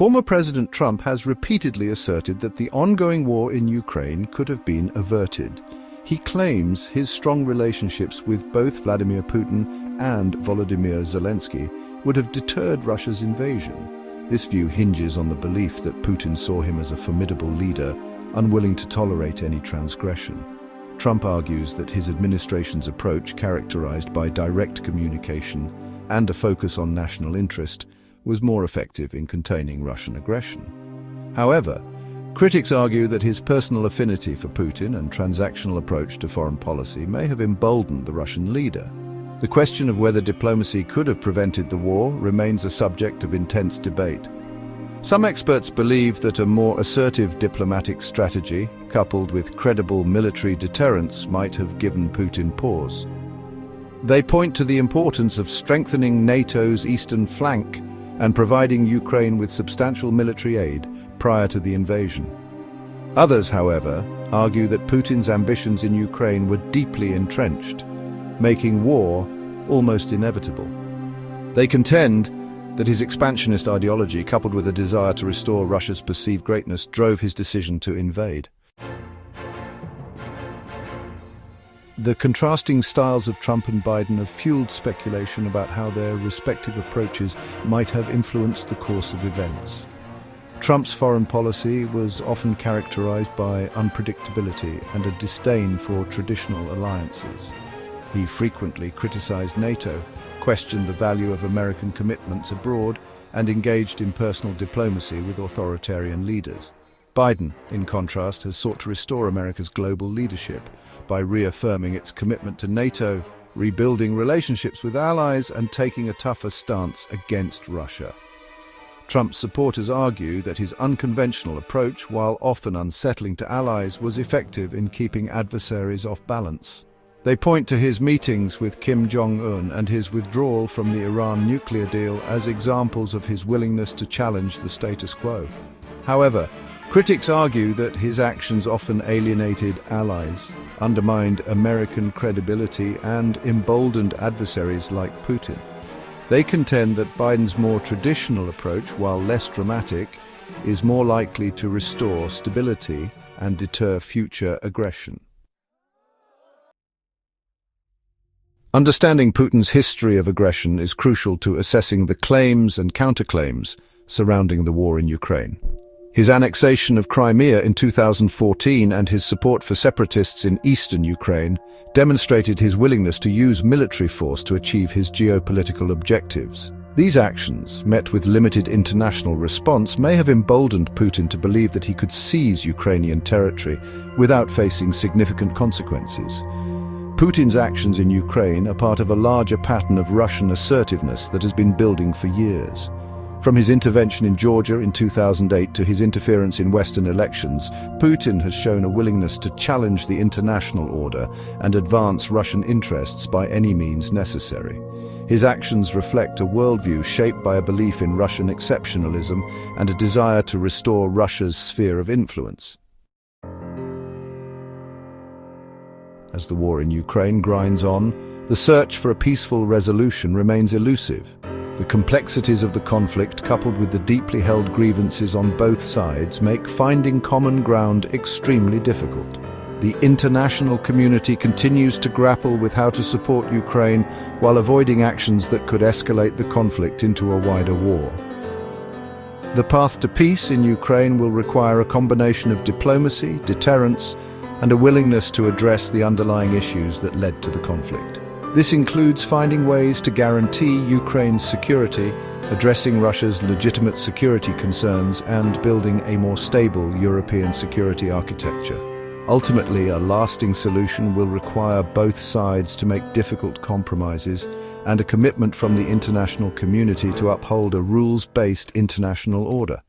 Former President Trump has repeatedly asserted that the ongoing war in Ukraine could have been averted. He claims his strong relationships with both Vladimir Putin and Volodymyr Zelensky would have deterred Russia's invasion. This view hinges on the belief that Putin saw him as a formidable leader, unwilling to tolerate any transgression. Trump argues that his administration's approach, characterized by direct communication and a focus on national interest, was more effective in containing Russian aggression. However, critics argue that his personal affinity for Putin and transactional approach to foreign policy may have emboldened the Russian leader. The question of whether diplomacy could have prevented the war remains a subject of intense debate. Some experts believe that a more assertive diplomatic strategy, coupled with credible military deterrence, might have given Putin pause. They point to the importance of strengthening NATO's eastern flank and providing Ukraine with substantial military aid prior to the invasion. Others, however, argue that Putin's ambitions in Ukraine were deeply entrenched, making war almost inevitable. They contend that his expansionist ideology, coupled with a desire to restore Russia's perceived greatness, drove his decision to invade. The contrasting styles of Trump and Biden have fueled speculation about how their respective approaches might have influenced the course of events. Trump's foreign policy was often characterized by unpredictability and a disdain for traditional alliances. He frequently criticized NATO, questioned the value of American commitments abroad, and engaged in personal diplomacy with authoritarian leaders. Biden, in contrast, has sought to restore America's global leadership by reaffirming its commitment to NATO, rebuilding relationships with allies, and taking a tougher stance against Russia. Trump's supporters argue that his unconventional approach, while often unsettling to allies, was effective in keeping adversaries off balance. They point to his meetings with Kim Jong-un and his withdrawal from the Iran nuclear deal as examples of his willingness to challenge the status quo. However, critics argue that his actions often alienated allies, undermined American credibility, and emboldened adversaries like Putin. They contend that Biden's more traditional approach, while less dramatic, is more likely to restore stability and deter future aggression. Understanding Putin's history of aggression is crucial to assessing the claims and counterclaims surrounding the war in Ukraine. His annexation of Crimea in 2014 and his support for separatists in eastern Ukraine demonstrated his willingness to use military force to achieve his geopolitical objectives. These actions, met with limited international response, may have emboldened Putin to believe that he could seize Ukrainian territory without facing significant consequences. Putin's actions in Ukraine are part of a larger pattern of Russian assertiveness that has been building for years. From his intervention in Georgia in 2008 to his interference in Western elections, Putin has shown a willingness to challenge the international order and advance Russian interests by any means necessary. His actions reflect a worldview shaped by a belief in Russian exceptionalism and a desire to restore Russia's sphere of influence. As the war in Ukraine grinds on, the search for a peaceful resolution remains elusive. The complexities of the conflict, coupled with the deeply held grievances on both sides, make finding common ground extremely difficult. The international community continues to grapple with how to support Ukraine while avoiding actions that could escalate the conflict into a wider war. The path to peace in Ukraine will require a combination of diplomacy, deterrence, and a willingness to address the underlying issues that led to the conflict. This includes finding ways to guarantee Ukraine's security, addressing Russia's legitimate security concerns, and building a more stable European security architecture. Ultimately, a lasting solution will require both sides to make difficult compromises and a commitment from the international community to uphold a rules-based international order.